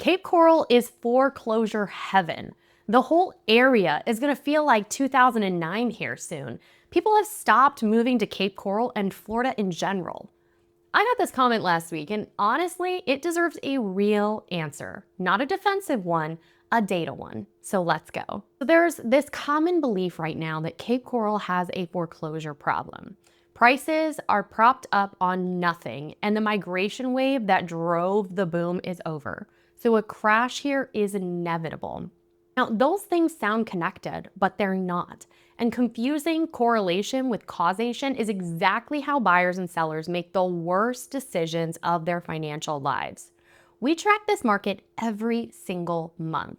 Cape Coral is foreclosure heaven. The whole area is going to feel like 2009 here soon. People have stopped moving to Cape Coral and Florida in general. I got this comment last week, and honestly, it deserves a real answer. Not a defensive one, a data one. So let's go. So there's this common belief right now that Cape Coral has a foreclosure problem. Prices are propped up on nothing, and the migration wave that drove the boom is over. So a crash here is inevitable. Now, those things sound connected, but they're not. And confusing correlation with causation is exactly how buyers and sellers make the worst decisions of their financial lives. We track this market every single month.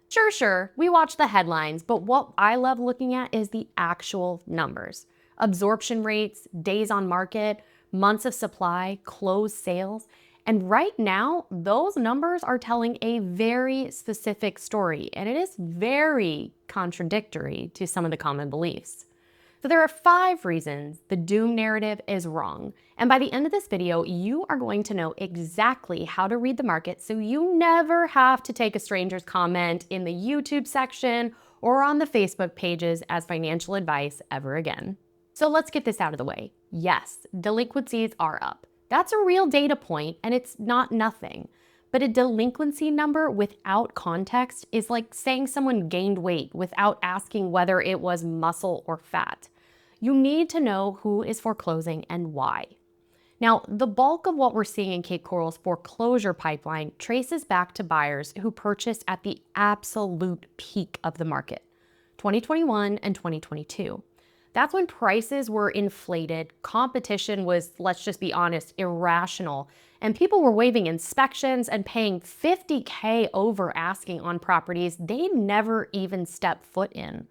Sure, we watch the headlines, but what I love looking at is the actual numbers. Absorption rates, days on market, months of supply, closed sales. And right now, those numbers are telling a very specific story, and it is very contradictory to some of the common beliefs. So there are 5 reasons the doom narrative is wrong. And by the end of this video, you are going to know exactly how to read the market so you never have to take a stranger's comment in the YouTube section or on the Facebook pages as financial advice ever again. So let's get this out of the way. Yes, delinquencies are up. That's a real data point, and it's not nothing. But a delinquency number without context is like saying someone gained weight without asking whether it was muscle or fat. You need to know who is foreclosing and why. Now, the bulk of what we're seeing in Cape Coral's foreclosure pipeline traces back to buyers who purchased at the absolute peak of the market, 2021 and 2022. That's when prices were inflated, competition was, let's just be honest, irrational, and people were waiving inspections and paying $50K over asking on properties they never even stepped foot in.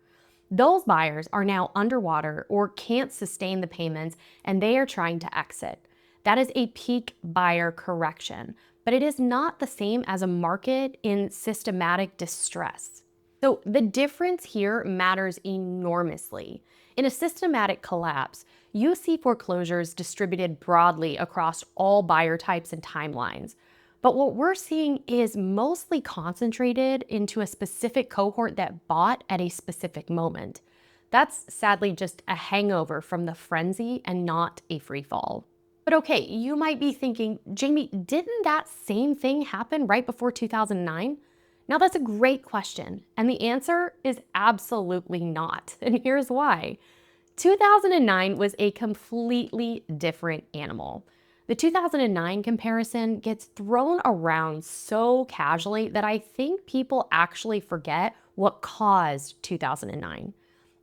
Those buyers are now underwater or can't sustain the payments, and they are trying to exit. That is a peak buyer correction, but it is not the same as a market in systematic distress. So the difference here matters enormously. In a systematic collapse, you see foreclosures distributed broadly across all buyer types and timelines. But what we're seeing is mostly concentrated into a specific cohort that bought at a specific moment. That's sadly just a hangover from the frenzy and not a free fall. But okay, you might be thinking, Jamie, didn't that same thing happen right before 2009? Now that's a great question, and the answer is absolutely not, and here's why. 2009 was a completely different animal. The 2009 comparison gets thrown around so casually that I think people actually forget what caused 2009.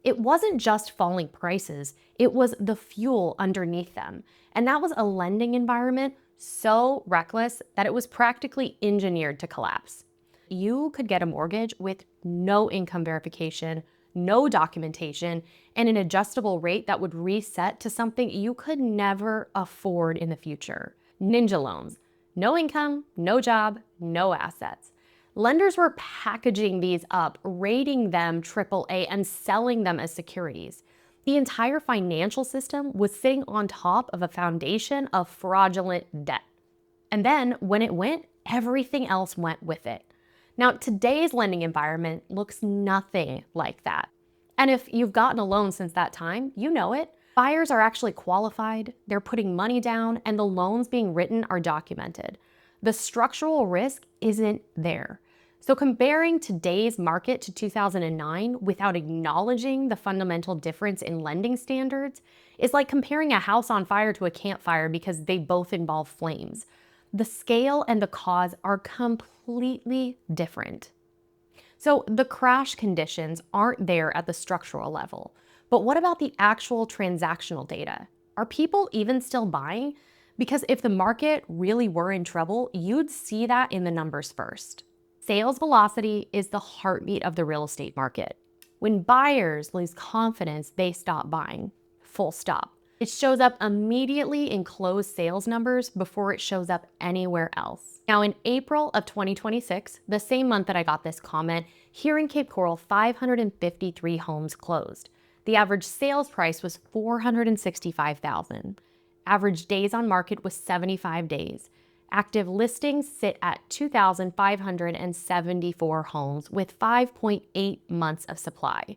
It wasn't just falling prices, it was the fuel underneath them, and that was a lending environment so reckless that it was practically engineered to collapse. You could get a mortgage with no income verification, no documentation, and an adjustable rate that would reset to something you could never afford in the future. Ninja loans. No income, no job, no assets. Lenders were packaging these up, rating them AAA, and selling them as securities. The entire financial system was sitting on top of a foundation of fraudulent debt. And then when it went, everything else went with it. Now, today's lending environment looks nothing like that. And if you've gotten a loan since that time, you know it. Buyers are actually qualified, they're putting money down, and the loans being written are documented. The structural risk isn't there. So comparing today's market to 2009 without acknowledging the fundamental difference in lending standards is like comparing a house on fire to a campfire because they both involve flames. The scale and the cause are completely different. So the crash conditions aren't there at the structural level. But what about the actual transactional data? Are people even still buying? Because if the market really were in trouble, you'd see that in the numbers first. Sales velocity is the heartbeat of the real estate market. When buyers lose confidence, they stop buying. Full stop. It shows up immediately in closed sales numbers before it shows up anywhere else. Now, in April of 2026, the same month that I got this comment, here in Cape Coral, 553 homes closed. The average sales price was $465,000. Average days on market was 75 days. Active listings sit at 2,574 homes with 5.8 months of supply.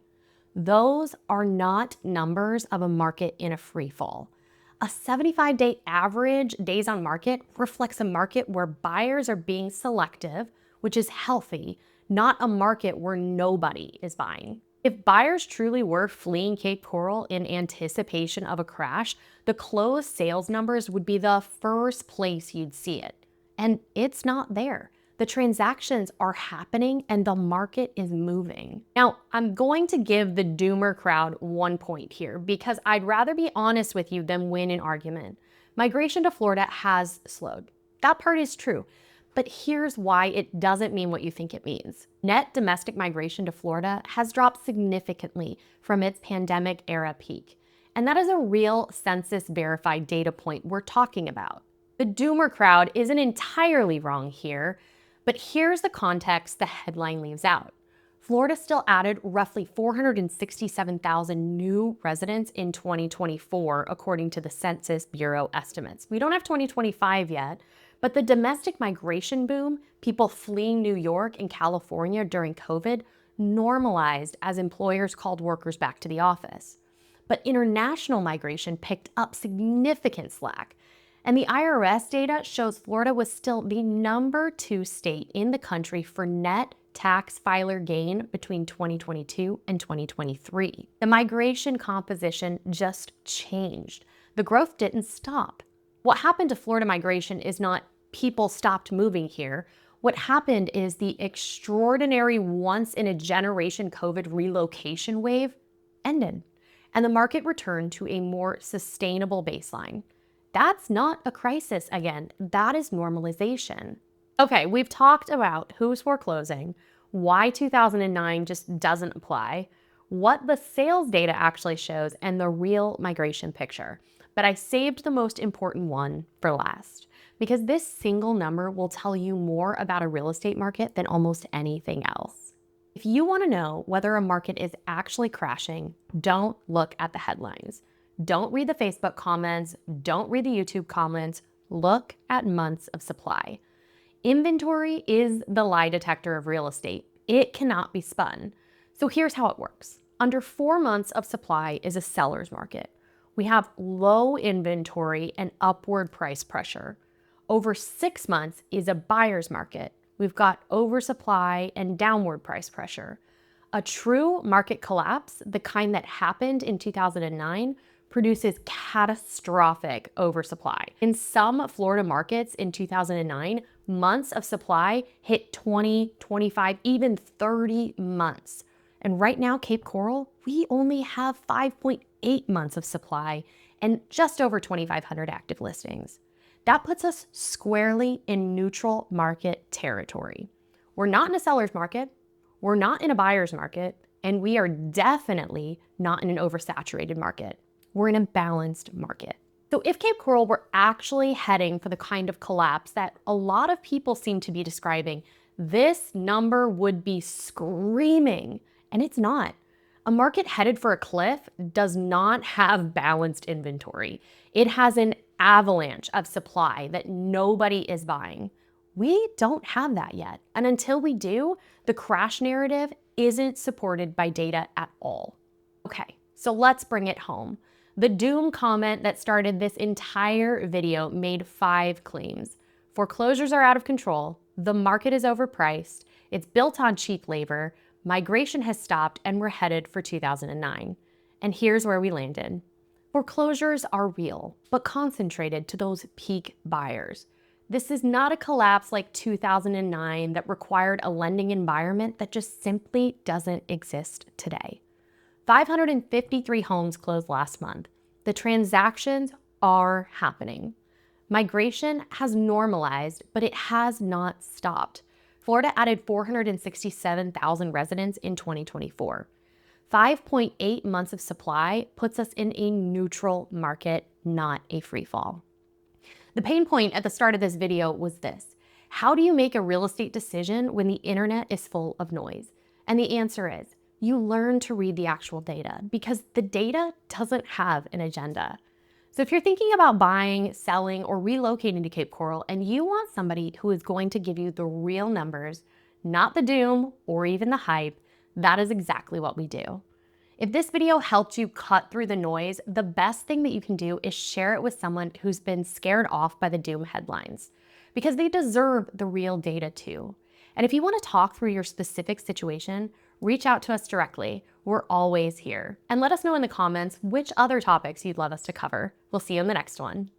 Those are not numbers of a market in a free fall. A 75-day average days on market reflects a market where buyers are being selective, which is healthy, not a market where nobody is buying. If buyers truly were fleeing Cape Coral in anticipation of a crash, the closed sales numbers would be the first place you'd see it. And it's not there. The transactions are happening and the market is moving. Now, I'm going to give the doomer crowd 1 point here because I'd rather be honest with you than win an argument. Migration to Florida has slowed. That part is true. But here's why it doesn't mean what you think it means. Net domestic migration to Florida has dropped significantly from its pandemic era peak. And that is a real census verified data point we're talking about. The doomer crowd isn't entirely wrong here, but here's the context the headline leaves out. Florida still added roughly 467,000 new residents in 2024, according to the Census Bureau estimates. We don't have 2025 yet, but the domestic migration boom, people fleeing New York and California during COVID, normalized as employers called workers back to the office. But international migration picked up significant slack. And the IRS data shows Florida was still the number 2 state in the country for net tax filer gain between 2022 and 2023. The migration composition just changed. The growth didn't stop. What happened to Florida migration is not people stopped moving here. What happened is the extraordinary once-in-a-generation COVID relocation wave ended, and the market returned to a more sustainable baseline. That's not a crisis again, that is normalization. Okay, we've talked about who's foreclosing, why 2009 just doesn't apply, what the sales data actually shows, and the real migration picture. But I saved the most important one for last, because this single number will tell you more about a real estate market than almost anything else. If you want to know whether a market is actually crashing, don't look at the headlines. Don't read the Facebook comments, don't read the YouTube comments, look at months of supply. Inventory is the lie detector of real estate. It cannot be spun. So here's how it works. Under 4 months of supply is a seller's market. We have low inventory and upward price pressure. Over 6 months is a buyer's market. We've got oversupply and downward price pressure. A true market collapse, the kind that happened in 2009, produces catastrophic oversupply. In some Florida markets in 2009, months of supply hit 20, 25, even 30 months. And right now, Cape Coral, we only have 5.8 months of supply and just over 2,500 active listings. That puts us squarely in neutral market territory. We're not in a seller's market, we're not in a buyer's market, and we are definitely not in an oversaturated market. We're in a balanced market. So if Cape Coral were actually heading for the kind of collapse that a lot of people seem to be describing, this number would be screaming, and it's not. A market headed for a cliff does not have balanced inventory. It has an avalanche of supply that nobody is buying. We don't have that yet. And until we do, the crash narrative isn't supported by data at all. Okay, so let's bring it home. The doom comment that started this entire video made 5 claims. Foreclosures are out of control, the market is overpriced, it's built on cheap labor, migration has stopped, and we're headed for 2009. And here's where we landed. Foreclosures are real, but concentrated to those peak buyers. This is not a collapse like 2009 that required a lending environment that just simply doesn't exist today. 553 homes closed last month. The transactions are happening. Migration has normalized, but it has not stopped. Florida added 467,000 residents in 2024. 5.8 months of supply puts us in a neutral market, not a free fall. The pain point at the start of this video was this: how do you make a real estate decision when the internet is full of noise? And the answer is, you learn to read the actual data because the data doesn't have an agenda. So if you're thinking about buying, selling, or relocating to Cape Coral and you want somebody who is going to give you the real numbers, not the doom or even the hype, that is exactly what we do. If this video helped you cut through the noise, the best thing that you can do is share it with someone who's been scared off by the doom headlines, because they deserve the real data too. And if you want to talk through your specific situation, reach out to us directly. We're always here. And let us know in the comments which other topics you'd love us to cover. We'll see you in the next one.